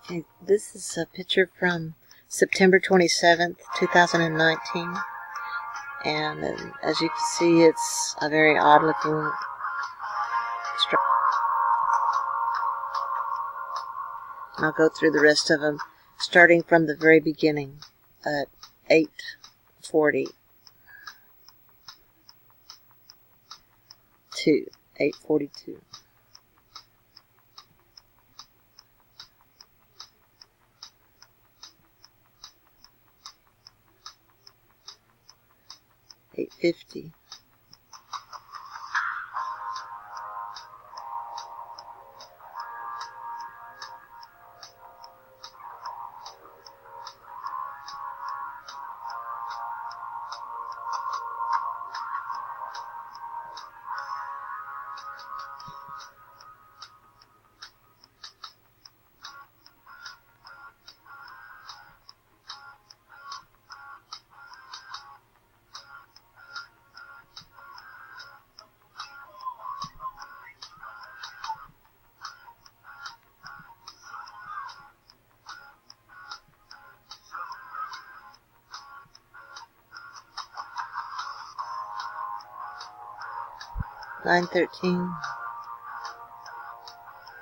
Okay, this is a picture from September 27th, 2019. And as you can see, it's a very odd looking structure. I'll go through the rest of them, starting from the very beginning at 8:40 to 8:42. $8:50. $9:13,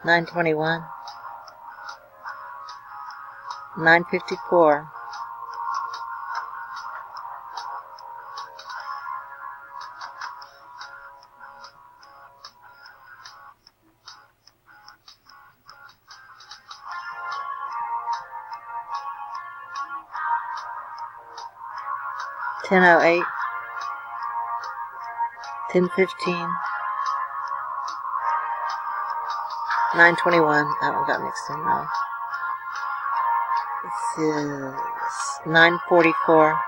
$9:21, $9:54, $10:08, $10:15, $9:21. That one got mixed in wrong. This is $9:44.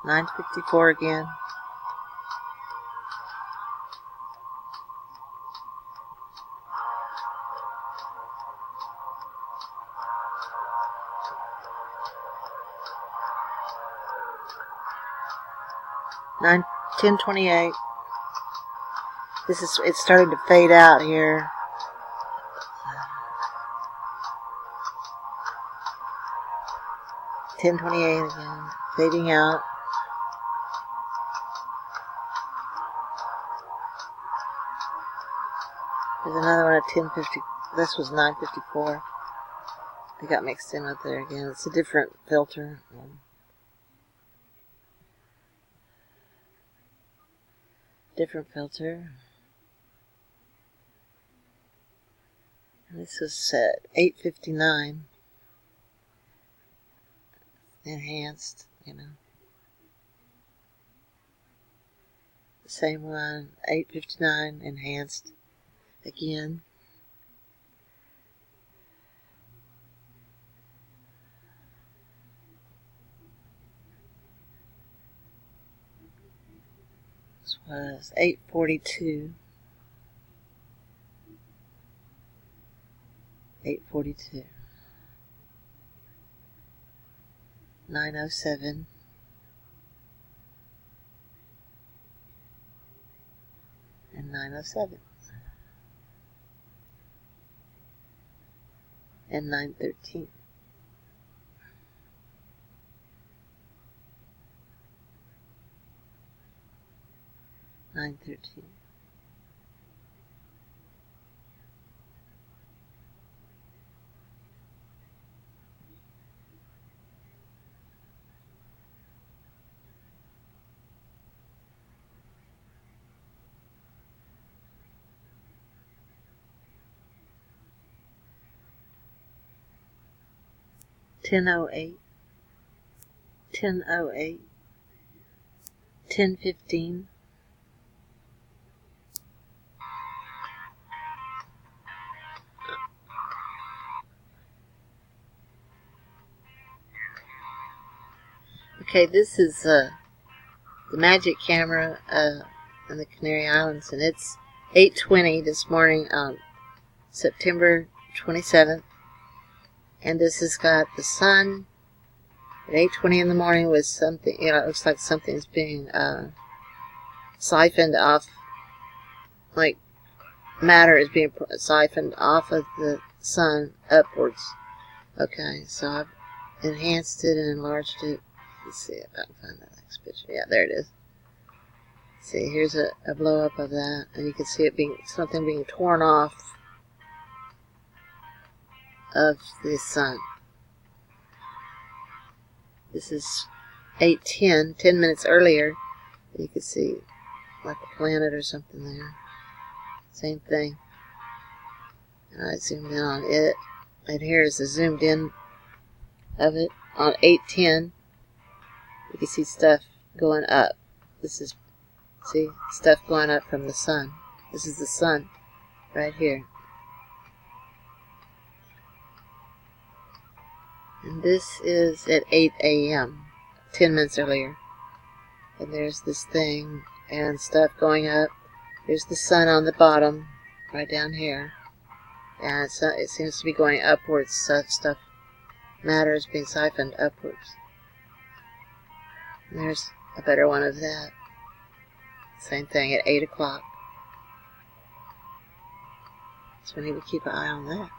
$9:54 again. $10:28. It's starting to fade out here. $10:28 again, fading out. There's another one at 10:50. This was 9:54. They got mixed in with there again. It's a different filter. Different filter. And this was at 8:59. Enhanced, you know. The same one, 8:59, enhanced again. This was 8:42. 8:42. 9:07. And 9:07. And 9:13. $9:13. $10:08. $10:08. $10:15. Okay, this is the magic camera in the Canary Islands, and it's 8:20 this morning on September 27th, and this has got the sun at 8:20 in the morning with something, you know, it looks like something's being siphoned off, like matter is being siphoned off of the sun upwards. Okay, so I've enhanced it and enlarged it. Let's see if I can find the next picture. Yeah, there it is. See, here's a blow up of that, and you can see it being something being torn off of the sun. This is 8:10, 10 minutes earlier. You can see like a planet or something there. Same thing. And I zoomed in on it, and here's the zoomed in of it on 8:10. You can see stuff going up. This is, see, stuff going up from the sun. This is the sun right here. And this is at 8 a.m., 10 minutes earlier. And there's this thing and stuff going up. There's the sun on the bottom, right down here. And it seems to be going upwards. Stuff, matter is being siphoned upwards. And there's a better one of that. Same thing at 8 o'clock. So we need to keep an eye on that.